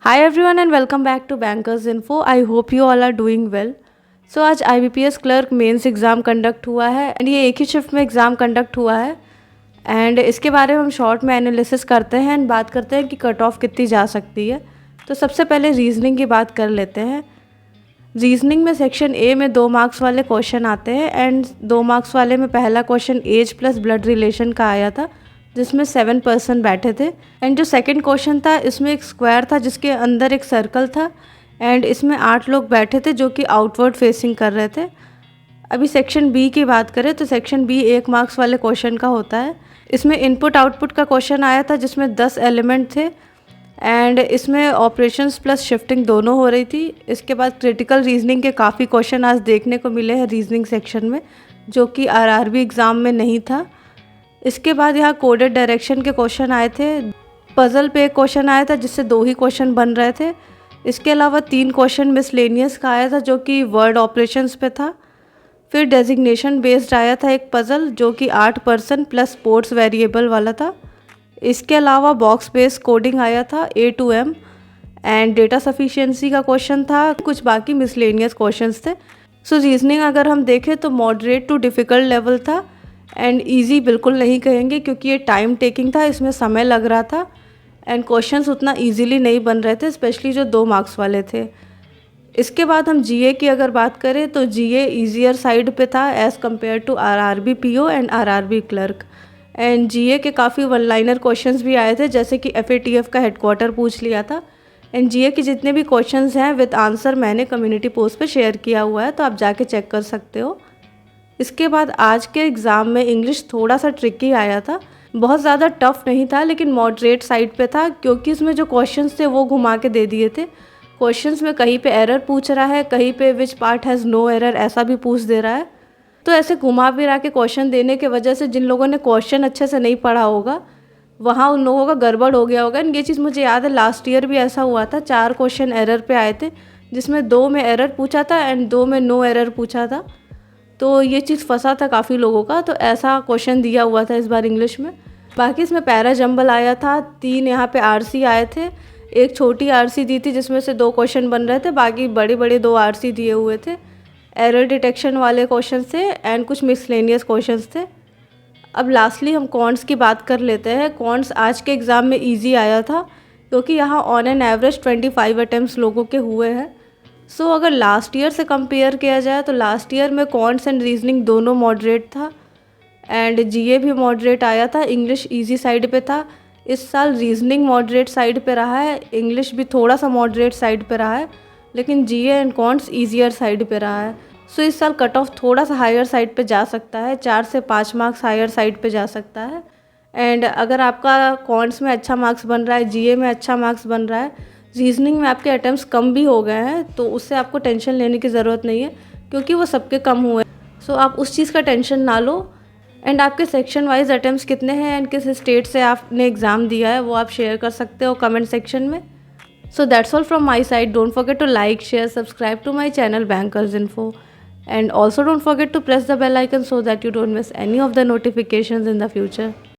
Hi everyone and welcome back to Bankers Info. I hope you all are doing well. So आज IBPS clerk mains exam conduct हुआ है and ये एक ही shift में exam conduct हुआ है एंड इसके बारे में हम शॉर्ट में एनालिसिस करते हैं एंड बात करते हैं कि कट ऑफ कितनी जा सकती है। तो सबसे पहले रीजनिंग की बात कर लेते हैं। रीजनिंग में सेक्शन ए में 2 मार्क्स वाले क्वेश्चन आते हैं एंड 2 मार्क्स वाले में पहला question age plus blood relation का आया था जिसमें 7 पर्सन बैठे थे एंड जो सेकंड क्वेश्चन था इसमें एक स्क्वायर था जिसके अंदर एक सर्कल था एंड इसमें 8 लोग बैठे थे जो कि आउटवर्ड फेसिंग कर रहे थे। अभी सेक्शन बी की बात करें तो सेक्शन बी 1 मार्क्स वाले क्वेश्चन का होता है। इसमें इनपुट आउटपुट का क्वेश्चन आया था जिसमें 10 एलिमेंट थे एंड इसमें ऑपरेशंस प्लस शिफ्टिंग दोनों हो रही थी। इसके बाद क्रिटिकल रीजनिंग के काफ़ी क्वेश्चन आज देखने को मिले हैं रीजनिंग सेक्शन में जो कि आरआरबी एग्ज़ाम में नहीं था। इसके बाद यहाँ कोडेड डायरेक्शन के क्वेश्चन आए थे। पज़ल पे एक क्वेश्चन आया था जिससे 2 ही क्वेश्चन बन रहे थे। इसके अलावा 3 क्वेश्चन मिसलेनियस का आया था जो कि वर्ड ऑपरेशंस पे था। फिर डेजिग्नेशन बेस्ड आया था एक पज़ल जो कि 8 पर्सन प्लस स्पोर्ट्स वेरिएबल वाला था। इसके अलावा बॉक्स बेस्ड कोडिंग आया था A to M and data sufficiency का क्वेश्चन था। कुछ बाकी मिसलेनियस क्वेश्चंस थे। सो रीजनिंग अगर हम देखें तो मॉडरेट टू डिफ़िकल्ट लेवल था एंड इजी बिल्कुल नहीं कहेंगे क्योंकि ये टाइम टेकिंग था, इसमें समय लग रहा था एंड क्वेश्चंस उतना इजीली नहीं बन रहे थे, स्पेशली जो 2 मार्क्स वाले थे। इसके बाद हम जीए की अगर बात करें तो जीए ईजियर साइड पे था as compare to RRB PO and RRB clerk and GA के काफ़ी वन लाइनर क्वेश्चंस भी आए थे जैसे कि एफएटीएफ का हेडक्वार्टर पूछ लिया था एंड जीए के जितने भी क्वेश्चंस हैं विद आंसर मैंने कम्युनिटी पोस्ट पे शेयर किया हुआ है, तो आप जाके चेक कर सकते हो। इसके बाद आज के एग्ज़ाम में इंग्लिश थोड़ा सा ट्रिकी आया था, बहुत ज़्यादा टफ नहीं था लेकिन मॉडरेट साइड पे था क्योंकि इसमें जो क्वेश्चंस थे वो घुमा के दे दिए थे। क्वेश्चंस में कहीं पे एरर पूछ रहा है, कहीं पे which part has no error ऐसा भी पूछ दे रहा है। तो ऐसे घुमा फिरा के क्वेश्चन देने के वजह से जिन लोगों ने क्वेश्चन अच्छे से नहीं पढ़ा होगा वहाँ उन लोगों का गड़बड़ हो गया होगा। एंड ये चीज़ मुझे याद है लास्ट ईयर भी ऐसा हुआ था, 4 क्वेश्चन एरर पे आए थे जिसमें 2 में एरर पूछा था एंड 2 में नो एरर पूछा था। तो ये चीज़ फंसा था काफ़ी लोगों का, तो ऐसा क्वेश्चन दिया हुआ था इस बार इंग्लिश में। बाकी इसमें पैरा जंबल आया था, 3 यहाँ पे आरसी आए थे, एक छोटी आरसी दी थी जिसमें से 2 क्वेश्चन बन रहे थे, बाकी बड़े बड़े 2 आरसी दिए हुए थे। एरर डिटेक्शन वाले क्वेश्चन थे एंड कुछ मिसलेनियस क्वेश्चंस थे। अब लास्टली हम कॉन्ट्स की बात कर लेते हैं। कॉन्ट्स आज के एग्ज़ाम में ईजी आया था क्योंकि यहाँ ऑन एन एवरेज 25 अटैम्प्ट्स लोगों के हुए हैं। सो अगर लास्ट ईयर से कंपेयर किया जाए तो लास्ट ईयर में कॉन्ट्स एंड रीजनिंग दोनों मॉडरेट था एंड जीए भी मॉडरेट आया था, इंग्लिश इजी साइड पे था। इस साल रीजनिंग मॉडरेट साइड पे रहा है, इंग्लिश भी थोड़ा सा मॉडरेट साइड पे रहा है लेकिन जीए एंड कॉन्ट्स ईजियर साइड पे रहा है। सो इस साल कट ऑफ थोड़ा सा हायर साइड पे जा सकता है, 4 से 5 मार्क्स हायर साइड पे जा सकता है। एंड अगर आपका कॉन्ट्स में अच्छा मार्क्स बन रहा है, जीए में अच्छा मार्क्स बन रहा है, रीजनिंग में आपके अटैम्प्ट्स कम भी हो गए हैं तो उससे आपको टेंशन लेने की ज़रूरत नहीं है क्योंकि वो सबके कम हुए। सो आप उस चीज़ का टेंशन ना लो। एंड आपके सेक्शन वाइज अटैम्प्ट्स कितने हैं एंड किस स्टेट से आपने एग्ज़ाम दिया है वो आप शेयर कर सकते हो कमेंट सेक्शन में। So that's all from my side. Don't forget to like, share, subscribe to my channel bankers info and also don't forget to press the bell icon so that you don't miss any of the notifications in the future.